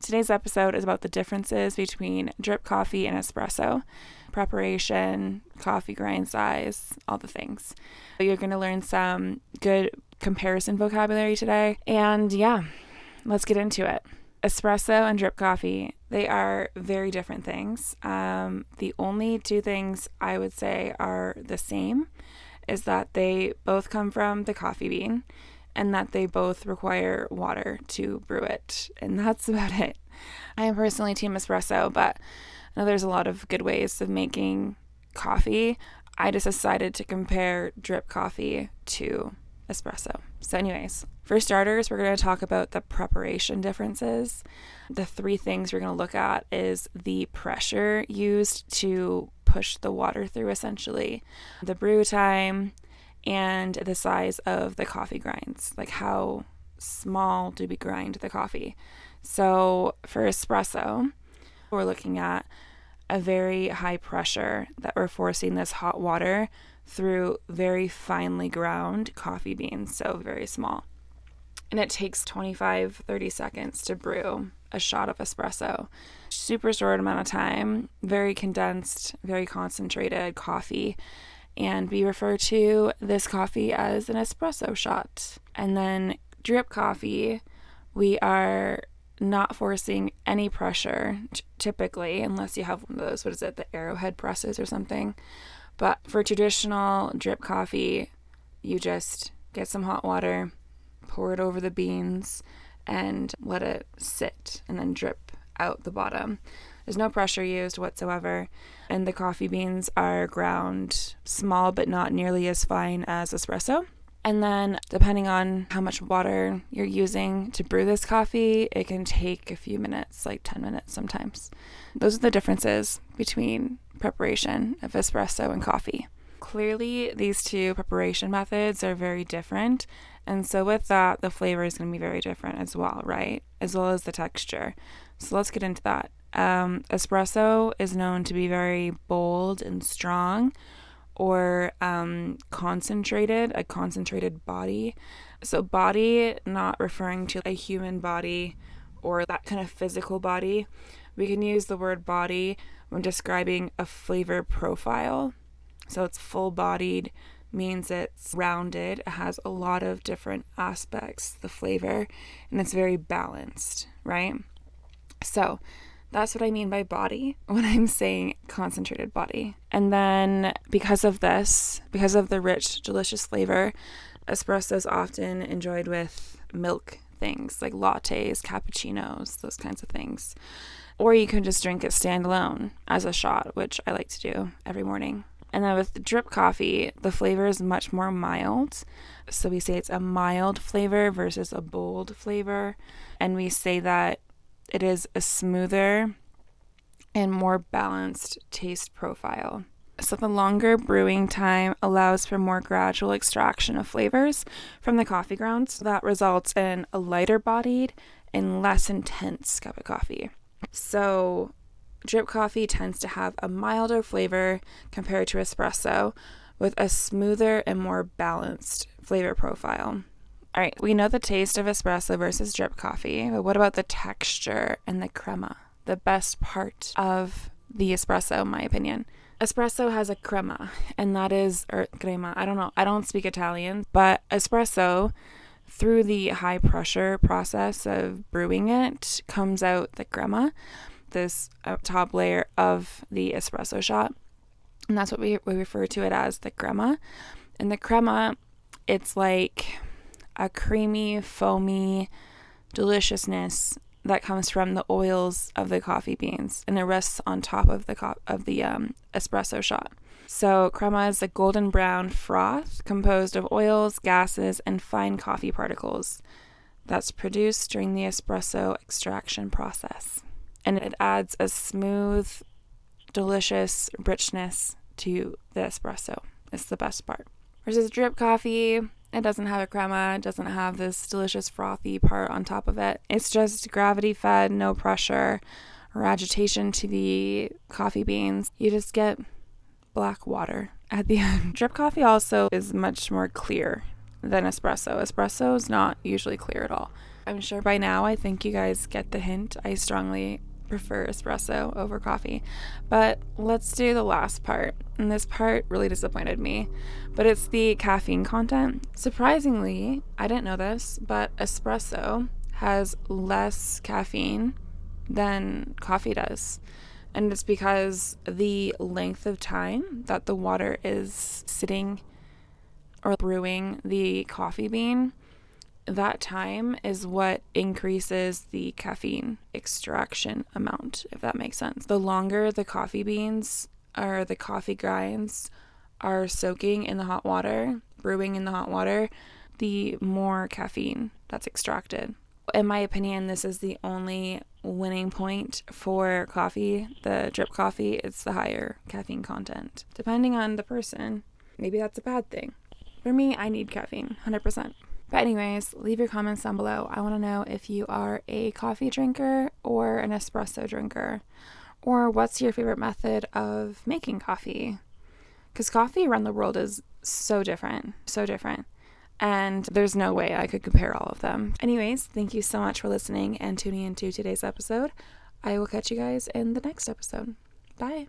Today's episode is about the differences between drip coffee and espresso, preparation, coffee grind size, all the things. You're going to learn some good comparison vocabulary today. And yeah, let's get into it. Espresso and drip coffee, they are very different things. The only two things I would say are the same is that they both come from the coffee bean and that they both require water to brew it. And that's about it. I am personally team espresso, but I know there's a lot of good ways of making coffee. I just decided to compare drip coffee to espresso. So anyways, for starters, we're going to talk about the preparation differences. The three things we're going to look at is the pressure used to push the water through, essentially, the brew time, and the size of the coffee grinds, like how small do we grind the coffee. So for espresso, we're looking at a very high pressure that we're forcing this hot water through very finely ground coffee beans, so very small. And it takes 25-30 seconds to brew a shot of espresso. Super short amount of time, very condensed, very concentrated coffee. And we refer to this coffee as an espresso shot. And then drip coffee, we are not forcing any pressure, typically, unless you have one of those, the arrowhead presses or something. But for traditional drip coffee, you just get some hot water, pour it over the beans, and let it sit and then drip out the bottom. There's no pressure used whatsoever, and the coffee beans are ground small but not nearly as fine as espresso. And then depending on how much water you're using to brew this coffee, it can take a few minutes, like 10 minutes sometimes. Those are the differences between preparation of espresso and coffee. Clearly, these two preparation methods are very different, and so with that, the flavor is going to be very different as well, right? As well as the texture. So let's get into that. Espresso is known to be very bold and strong, or concentrated, a concentrated body. So body, not referring to a human body or that kind of physical body. We can use the word body when describing a flavor profile. So it's full-bodied, means it's rounded, it has a lot of different aspects, the flavor, and it's very balanced, right? So that's what I mean by body when I'm saying concentrated body. And then because of the rich, delicious flavor, espresso is often enjoyed with milk things like lattes, cappuccinos, those kinds of things. Or you can just drink it standalone as a shot, which I like to do every morning. And then with drip coffee, the flavor is much more mild. So we say it's a mild flavor versus a bold flavor. And we say that it is a smoother and more balanced taste profile. So the longer brewing time allows for more gradual extraction of flavors from the coffee grounds. That results in a lighter bodied and less intense cup of coffee. So drip coffee tends to have a milder flavor compared to espresso, with a smoother and more balanced flavor profile. All right, we know the taste of espresso versus drip coffee, but what about the texture and the crema? The best part of the espresso, in my opinion. Espresso has a crema, and that is, or crema, I don't know, I don't speak Italian, but espresso, through the high pressure process of brewing it, comes out the crema, this top layer of the espresso shot, and that's what we refer to it as, the crema. And the crema, it's like a creamy, foamy deliciousness that comes from the oils of the coffee beans, and it rests on top of the espresso shot. So crema is a golden brown froth composed of oils, gases, and fine coffee particles that's produced during the espresso extraction process. And it adds a smooth, delicious richness to the espresso. It's the best part. Versus drip coffee, it doesn't have a crema, it doesn't have this delicious frothy part on top of it. It's just gravity fed, no pressure or agitation to the coffee beans. You just get black water at the end. Drip coffee also is much more clear than espresso. Espresso is not usually clear at all. I'm sure by now I think you guys get the hint. I strongly prefer espresso over coffee. But let's do the last part. And this part really disappointed me. But it's the caffeine content. Surprisingly, I didn't know this, but espresso has less caffeine than coffee does. And it's because the length of time that the water is sitting or brewing the coffee bean, that time is what increases the caffeine extraction amount, if that makes sense. The longer the coffee beans or the coffee grinds are soaking in the hot water, brewing in the hot water, the more caffeine that's extracted. In my opinion, this is the only winning point for coffee, the drip coffee. It's the higher caffeine content. Depending on the person, maybe that's a bad thing. For me, I need caffeine, 100%. But anyways, leave your comments down below. I want to know if you are a coffee drinker or an espresso drinker. Or what's your favorite method of making coffee? Because coffee around the world is so different, so different. And there's no way I could compare all of them. Anyways, thank you so much for listening and tuning into today's episode. I will catch you guys in the next episode. Bye.